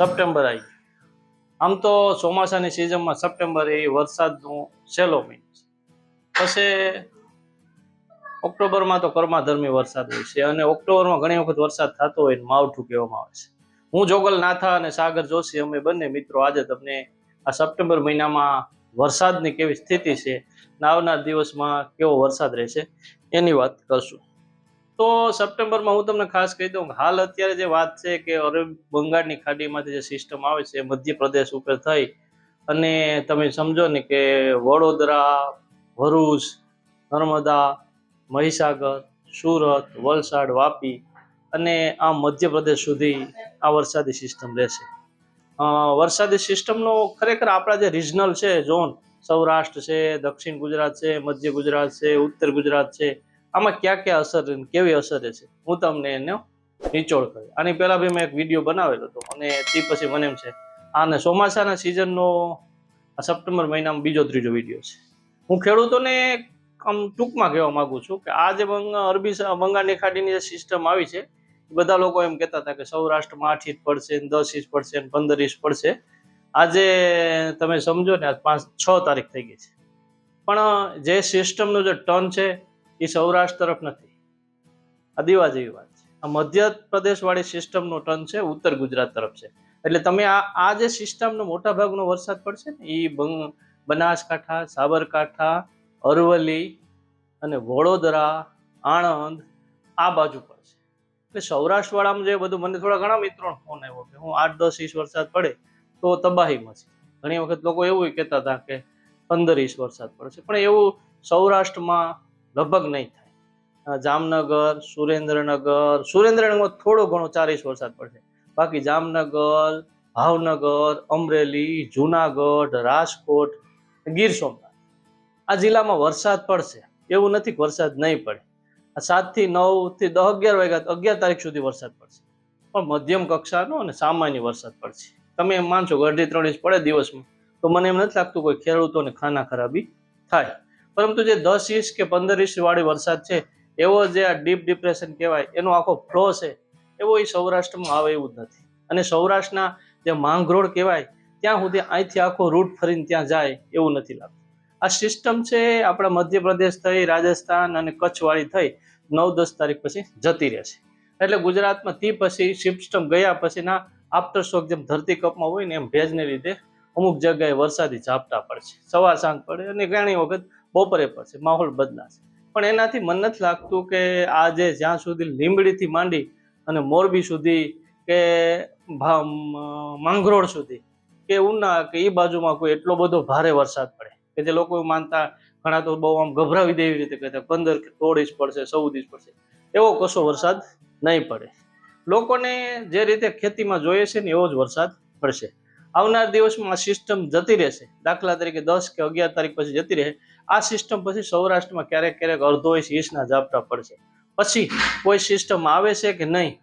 September આવી ગયું. આમ તો ચોમાસાની સિઝનમાં સપ્ટેમ્બર એ વરસાદનો છેલ્લો મહિનો છે. પછી ઓક્ટોબરમાં તો કર્માધર્મી વરસાદ હોય છે અને ઓક્ટોબરમાં ઘણી વખત વરસાદ થતો હોય માવઠું કહેવામાં આવે છે. હું જોગલ નાથા અને સાગર જોશી અમે બંને મિત્રો આજે તમને આ સપ્ટેમ્બર મહિનામાં વરસાદની કેવી સ્થિતિ છે, આવનાર દિવસમાં કેવો વરસાદ રહેશે એની વાત કરશું. તો સપ્ટેમ્બરમાં હું તમને ખાસ કહી દઉં હાલ અત્યારે જે વાત છે કે અરબ બંગાળની ખાડીમાંથી જે સિસ્ટમ આવે છે મધ્યપ્રદેશ ઉપર થઈ અને તમે સમજો ને કે વડોદરા, ભરૂચ, નર્મદા, મહીસાગર, સુરત, વલસાડ, વાપી અને આ મધ્યપ્રદેશ સુધી આ વરસાદી સિસ્ટમ રહેશે. વરસાદી સિસ્ટમનો ખરેખર આપણા જે રિજનલ છે ઝોન, સૌરાષ્ટ્ર છે, દક્ષિણ ગુજરાત છે, મધ્ય ગુજરાત છે, ઉત્તર ગુજરાત છે, આમાં ક્યાં ક્યાં અસર કેવી અસર રહેશે હું તમને એનો નિચોડ કર્યો. આની પહેલા બી મેં એક વિડીયો બનાવેલો હતો અને તે પછી મને એમ છે આને ચોમાસાના સિઝનનો સપ્ટેમ્બર મહિનામાં બીજો ત્રીજો વિડીયો છે. હું ખેડૂતોને આમ ટૂંકમાં કહેવા માંગુ છું કે આ જે અરબી બંગાળની ખાડીની જે સિસ્ટમ આવી છે બધા લોકો એમ કહેતા હતા કે સૌરાષ્ટ્રમાં 8 ઇંચ પડશે, 10 ઇંચ પડશે, 15 ઇંચ પડશે. આજે તમે સમજો ને 5-6 તારીખ થઈ ગઈ છે, પણ જે સિસ્ટમનું જે ટર્ન છે એ સૌરાષ્ટ્ર તરફ નથી. આ દીવા જેવી વાત છે. આ મધ્યપ્રદેશ વાળી સિસ્ટમનો ટર્ન છે ઉત્તર ગુજરાત તરફ છે. એટલે તમે આ જે સિસ્ટમનો મોટા ભાગનો વરસાદ પડશે ને એ બનાસકાંઠા, સાબરકાંઠા, અરવલ્લી અને વડોદરા, આણંદ આ બાજુ પડશે. એટલે સૌરાષ્ટ્ર વાળામાં જે બધું મને થોડા ઘણા મિત્રોનો ફોન આવ્યો કે હું 8-10 ઇંચ વરસાદ પડે તો તબાહીમાં છે. ઘણી વખત લોકો એવું કહેતા હતા કે 15 ઇંચ વરસાદ પડશે, પણ એવું સૌરાષ્ટ્રમાં લગભગ નહીં થાય. જામનગર, સુરેન્દ્રનગરમાં થોડો ઘણો 4 ઇંચ વરસાદ પડશે, બાકી જામનગર, ભાવનગર, અમરેલી, જુનાગઢ, રાજકોટ, ગીર સોમનાથ આ જિલ્લામાં વરસાદ પડશે. એવું નથી કે વરસાદ નહીં પડે. 7 થી 9 થી 10, 11 વાગ્યા 11 તારીખ સુધી વરસાદ પડશે, પણ મધ્યમ કક્ષાનો અને સામાન્ય વરસાદ પડશે. તમે એમ માનશો કે 2.5-3 ઇંચ પડે દિવસમાં તો મને એમ નથી લાગતું કોઈ ખેડૂતોને ખાના ખરાબી થાય. પરંતુ જે 10 ઇંચ કે 15 ઇંચ વાળી વરસાદ છે એવો જે આ ડીપ ડિપ્રેશન કહેવાય એનો આખો ફ્લો છે એવો એ સૌરાષ્ટ્રમાં આવે એવું જ નથી. અને સૌરાષ્ટ્રના જે માંગરોળ કહેવાય ત્યાં સુધી અહીંથી આખો રૂટ ફરીને ત્યાં જાય એવું નથી લાગતું. આ સિસ્ટમ છે આપણા મધ્યપ્રદેશ થઈ, રાજસ્થાન અને કચ્છ વાળી થઈ 9-10 તારીખ પછી જતી રહેશે. એટલે ગુજરાતમાં તે પછી સિસ્ટમ ગયા પછીના આફ્ટર શોક જેમ ધરતીકંપમાં હોય ને એમ ભેજને લીધે અમુક જગ્યાએ વરસાદી ઝાપટા પડશે, સવાર સાંજ પડે અને ઘણી વખત બપોરે પડશે, માહોલ બદલાશે. પણ એનાથી મને નથી લાગતું કે આજે જ્યાં સુધી લીંબડીથી માંડી અને મોરબી સુધી કે માંગરોળ સુધી કે ઉના કે એ બાજુમાં કોઈ એટલો બધો ભારે વરસાદ પડે કે જે લોકો માનતા ઘણા તો બહુ આમ ગભરાવી દે એવી રીતે કહેતા 15 કે 16 ઇંચ પડશે, 14 ઇંચ પડશે, એવો કશો વરસાદ નહીં પડે. લોકોને જે રીતે ખેતીમાં જોઈએ છે ને એવો જ વરસાદ પડશે. આવનાર દિવસમાં આ સિસ્ટમ જતી રહેશે. દાખલા તરીકે 10 કે 11 તારીખ પછી જતી રહે. આ સિસ્ટમ પછી સૌરાષ્ટ્રમાં ક્યારેક ક્યારેક અડધો ઇંચના ઝાપટા પડશે. પછી કોઈ સિસ્ટમ આવે છે કે નહીં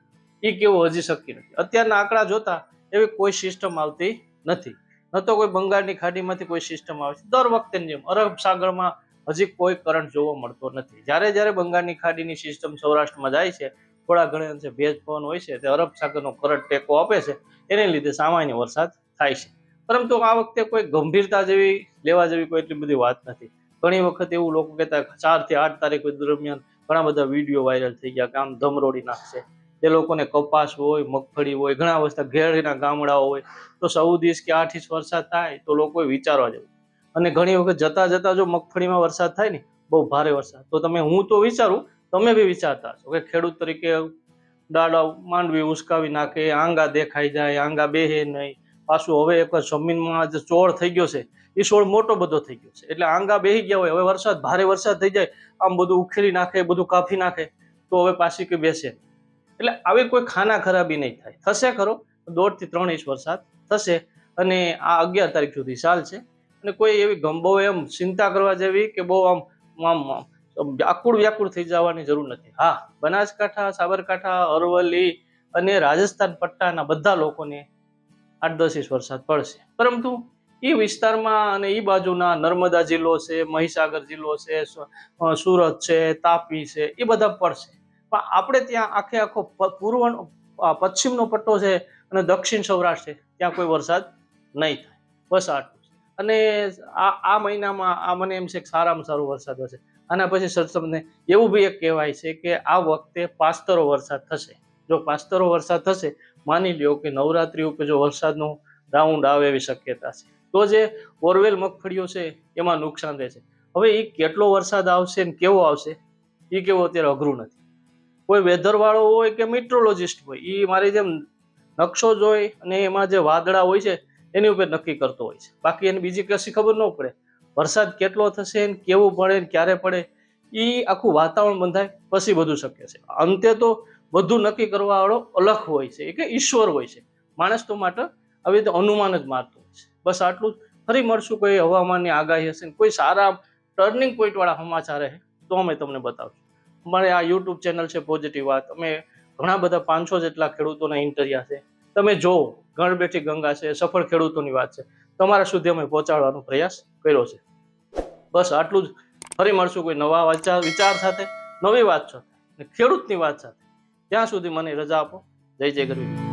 એ કેવું હજી શક્ય નથી. અત્યારના આંકડા જોતા એવી કોઈ સિસ્ટમ આવતી નથી. ન તો કોઈ બંગાળની ખાડીમાંથી કોઈ સિસ્ટમ આવે છે. દર વખતેની જેમ અરબ સાગરમાં હજી કોઈ કરંટ જોવા મળતો નથી. જ્યારે બંગાળની ખાડીની સિસ્ટમ સૌરાષ્ટ્રમાં જાય છે થોડા ઘણા અંશે ભેજ પવન હોય છે તે અરબ સાગરનો કરંટ ટેકો આપે છે, એને લીધે સામાન્ય વરસાદ થાય છે. પરંતુ આ વખતે કોઈ ગંભીરતા જેવી લેવા જેવી કોઈ એટલી બધી વાત નથી. ઘણી વખત એવું લોકો કહેતા 4 થી 8 તારીખ દરમિયાન ઘણા બધા વિડીયો વાયરલ થઈ ગયા કે આમ ધમરોડી નાખશે. જે લોકોને કપાસ હોય, મગફળી હોય, ઘણા વસ્તુ ઘેરના ગામડાઓ હોય તો 14 ઇંચ કે 8 ઇંચ વરસાદ થાય તો લોકોએ વિચારવા જેવું. અને ઘણી વખત જતા જો મગફળીમાં વરસાદ થાય ને બહુ ભારે વરસાદ તો હું તો વિચારું, તમે બી વિચારતા હશો કે ખેડૂત તરીકે ડાડા માંડવી ઉસકાવી નાખે, આંગા દેખાઈ જાય, આંગા બેહે નહીં. પાછું હવે એક જમીનમાં જે ચોળ થઈ ગયો છે એ છોડ મોટો બધો થઈ ગયો છે એટલે આંગા બેહી ગયા હોય, હવે ભારે વરસાદ થઈ જાય આમ બધું ઉખેરી નાખે, બધું કાપી નાખે તો હવે પાછી કે બેસે. એટલે આવી કોઈ ખાના ખરાબી નહીં થાય. થશે ખરો 1.5 થી 3 ઇંચ વરસાદ થશે અને આ 11 તારીખ સુધી ચાલશે. અને કોઈ એવી ગંભો એમ ચિંતા કરવા જેવી કે બહુ આમ આકુળ વ્યાકુળ થઈ જવાની જરૂર નથી. હા, બનાસકાંઠા, સાબરકાંઠા, અરવલ્લી અને રાજસ્થાન પટ્ટાના બધા લોકોને 8-10 ઇંચ વરસાદ પડશે. પરંતુ એ વિસ્તારમાં અને એ બાજુના નર્મદા જિલ્લો છે, મહીસાગર જિલ્લો છે, સુરત છે, તાપી છે, એ બધા પડશે. પણ આપણે ત્યાં આખો પૂર્વ પશ્ચિમનો પટ્ટો છે અને દક્ષિણ સૌરાષ્ટ્ર છે ત્યાં કોઈ વરસાદ નહીં થાય. બસ આટલું જ. અને આ મહિનામાં આ મને એમ છે કે સારામાં સારો વરસાદ હશે. આના પછી સર તમને એવું બી એક કહેવાય છે કે આ વખતે પાસ્તરો વરસાદ થશે. જો પાસ્તરો વરસાદ થશે, માની લ્યો કે નવરાત્રી ઉપર જો વરસાદનો રાઉન્ડ આવે એવી શક્યતા છે, તો જે બોરવેલ મગફળીઓ છે એમાં નુકસાન રહેશે. હવે એ કેટલો વરસાદ આવશે ને કેવો આવશે એ કેવું અત્યારે અઘરું નથી. કોઈ વેધર વાળો હોય કે મીટ્રોલોજીસ્ટ હોય, એ મારી જેમ નકશો જોઈ અને એમાં જે વાદળા હોય છે એની ઉપર નક્કી કરતો હોય છે. બાકી એને બીજી કશી ખબર ન પડે. વરસાદ કેટલો થશે ને કેવું પડે ને ક્યારે પડે એ આખું વાતાવરણ બંધાય પછી બધું શક્ય છે. અંતે તો બધું નક્કી કરવા વાળો અલગ હોય છે, કે ઈશ્વર હોય છે. માણસ તો માટે આવી રીતે અનુમાન જ મારતો હોય છે. બસ આટલું જ. ફરી મળશું કોઈ હવામાનની આગાહી હશે ને કોઈ સારા ટર્નિંગ પોઈન્ટ વાળા સમાચાર હશે તો અમે તમને બતાવશું. અમારે આ યુટ્યુબ ચેનલ છે પોઝિટિવ વાત. અમે ઘણા બધા 500 જેટલા ખેડૂતોના ઇન્ટરવ્યુ છે. તમે જોવો, ઘર બેઠી ગંગા છે, સફળ ખેડૂતોની વાત છે, તમારા સુધી અમે પહોંચાડવાનો પ્રયાસ કર્યો છે. બસ આટલું જ. ફરી મળશું કોઈ નવા વિચાર સાથે, નવી વાત સાથે, ખેડૂતની વાત સાથે. ત્યાં સુધી મને રજા આપો. જય જય ગરવી.